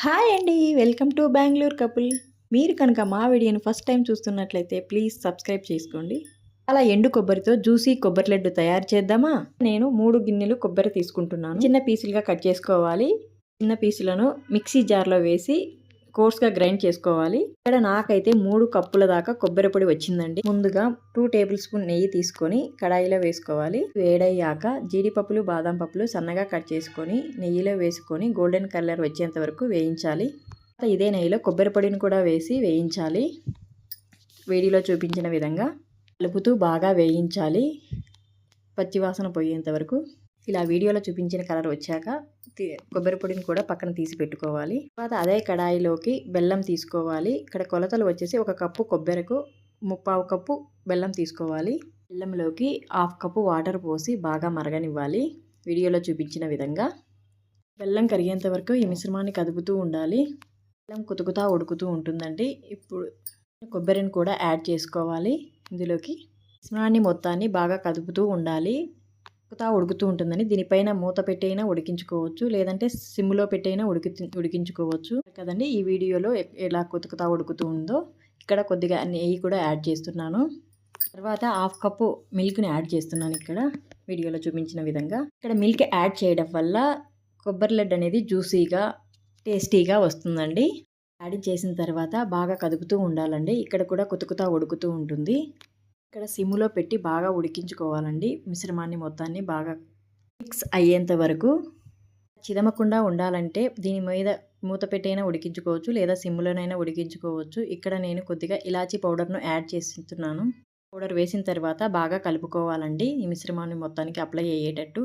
Hi అండి. Welcome to Bengaluru couple. మీరు కనుక మా వీడియోని ఫస్ట్ టైం చూస్తున్నట్లయితే ప్లీజ్ సబ్స్క్రైబ్ చేసుకోండి. అలా ఎండు కొబ్బరితో జ్యూసీ కొబ్బరి లడ్డు తయారు చేద్దామా? నేను 3 గిన్నెలు కొబ్బరి తీసుకుంటున్నాను. చిన్న పీసులుగా కట్ చేసుకోవాలి. చిన్న పీసులను మిక్సీ జార్లో వేసి కోర్స్గా గ్రైండ్ చేసుకోవాలి. ఇక్కడ నాకైతే 3 కప్పుల దాకా కొబ్బరి పొడి వచ్చిందండి. ముందుగా 2 టేబుల్ స్పూన్ నెయ్యి తీసుకొని కడాయిలో వేసుకోవాలి. వేడయ్యాక జీడిపప్పులు బాదం పప్పులు సన్నగా కట్ చేసుకొని నెయ్యిలో వేసుకొని గోల్డెన్ కలర్ వచ్చేంత వరకు వేయించాలి. ఇదే నెయ్యిలో కొబ్బరి పొడిని కూడా వేసి వేయించాలి. వేడిలో చూపించిన విధంగా కలుపుతూ బాగా వేయించాలి, పచ్చివాసన పోయేంత వరకు. ఇలా వీడియోలో చూపించిన కలర్ వచ్చాక కొబ్బరి పొడిని కూడా పక్కన తీసి పెట్టుకోవాలి. తర్వాత అదే కడాయిలోకి బెల్లం తీసుకోవాలి. ఇక్కడ కొలతలు వచ్చేసి 1 కప్పు కొబ్బరికి 3/4 కప్పు బెల్లం తీసుకోవాలి. బెల్లంలోకి 1/2 కప్పు వాటర్ పోసి బాగా మరగనివ్వాలి. వీడియోలో చూపించిన విధంగా బెల్లం కరిగేంత వరకు ఈ మిశ్రమాన్ని కదుపుతూ ఉండాలి. బెల్లం కుతుకుతా ఉడుకుతూ ఉంటుందండి. ఇప్పుడు కొబ్బరిని కూడా యాడ్ చేసుకోవాలి. ఇందులోకి మిశ్రమాన్ని మొత్తాన్ని బాగా కదుపుతూ ఉండాలి. ఉడుకుతూ ఉంటుందని దీనిపైన మూత పెట్టైనా ఉడికించుకోవచ్చు, లేదంటే సిమ్లో పెట్టైనా ఉడికించుకోవచ్చు కదండి. ఈ వీడియోలో ఎలా కుతుకుతా ఉడుకుతూ ఉందో ఇక్కడ కొద్దిగా నెయ్యి కూడా యాడ్ చేస్తున్నాను. తర్వాత 1/2 కప్పు మిల్క్ని యాడ్ చేస్తున్నాను. ఇక్కడ వీడియోలో చూపించిన విధంగా ఇక్కడ మిల్క్ యాడ్ చేయడం వల్ల కొబ్బరి లడ్డు అనేది జ్యూసీగా టేస్టీగా వస్తుందండి. యాడ్ చేసిన తర్వాత బాగా కదుపుతూ ఉండాలండి. ఇక్కడ కూడా కుతుకుతా ఉడుకుతూ ఉంటుంది. ఇక్కడ సిమ్లో పెట్టి బాగా ఉడికించుకోవాలండి. మిశ్రమాన్ని మొత్తాన్ని బాగా మిక్స్ అయ్యేంత వరకు. చిదమకుండా ఉండాలంటే దీని మీద మూత పెట్టైనా ఉడికించుకోవచ్చు, లేదా సిమ్లోనైనా ఉడికించుకోవచ్చు. ఇక్కడ నేను కొద్దిగా ఇలాచీ పౌడర్ను యాడ్ చేస్తున్నాను. పౌడర్ వేసిన తర్వాత బాగా కలుపుకోవాలండి. ఈ మిశ్రమాన్ని మొత్తానికి అప్లై అయ్యేటట్టు.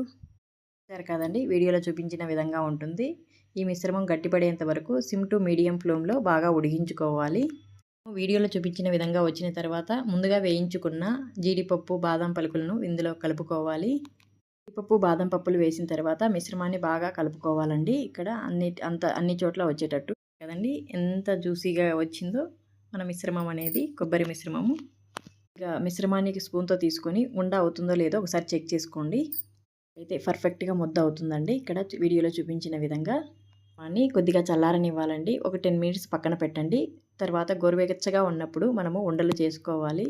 సరే కదండి, వీడియోలో చూపించిన విధంగా ఉంటుంది. ఈ మిశ్రమం గట్టిపడేంత వరకు సిమ్ టు మీడియం ఫ్లేమ్లో బాగా ఉడికించుకోవాలి. వీడియోలో చూపించిన విధంగా వచ్చిన తర్వాత ముందుగా వేయించుకున్న జీడిపప్పు బాదం పలుకులను ఇందులో కలుపుకోవాలి. జీడిపప్పు బాదం పప్పులు వేసిన తర్వాత మిశ్రమాన్ని బాగా కలుపుకోవాలండి. ఇక్కడ అన్ని చోట్ల వచ్చేటట్టు కదండి. ఎంత జ్యూసీగా వచ్చిందో మన మిశ్రమం అనేది, కొబ్బరి మిశ్రమము. ఇక మిశ్రమానికి స్పూన్తో తీసుకొని ఉండ అవుతుందో లేదో ఒకసారి చెక్ చేసుకోండి. అయితే పర్ఫెక్ట్గా ముద్ద అవుతుందండి. ఇక్కడ వీడియోలో చూపించిన విధంగా అని కొద్దిగా చల్లారనివ్వాలండి. ఒక 10 మినిట్స్ పక్కన పెట్టండి. తర్వాత గోరువెచ్చగా ఉన్నప్పుడు మనము ఉండలు చేసుకోవాలి.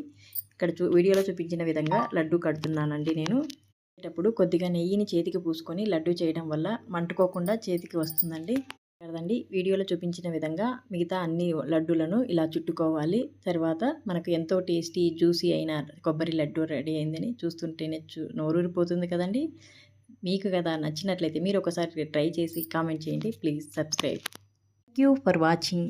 ఇక్కడ వీడియోలో చూపించిన విధంగా లడ్డు కడుతున్నానండి నేను. చేసేటప్పుడు కొద్దిగా నెయ్యిని చేతికి పూసుకొని లడ్డు చేయడం వల్ల మంటుకోకుండా చేతికి వస్తుందండి కదండి. వీడియోలో చూపించిన విధంగా మిగతా అన్ని లడ్డూలను ఇలా చుట్టుకోవాలి. తర్వాత మనకు ఎంతో టేస్టీ జ్యూసీ అయిన కొబ్బరి లడ్డు రెడీ అయిందని చూస్తుంటేనే నోరూరిపోతుంది కదండి. మీకు కదా నచ్చినట్లయితే మీరు ఒకసారి ట్రై చేసి కామెంట్ చేయండి. Please subscribe. Thank you for watching.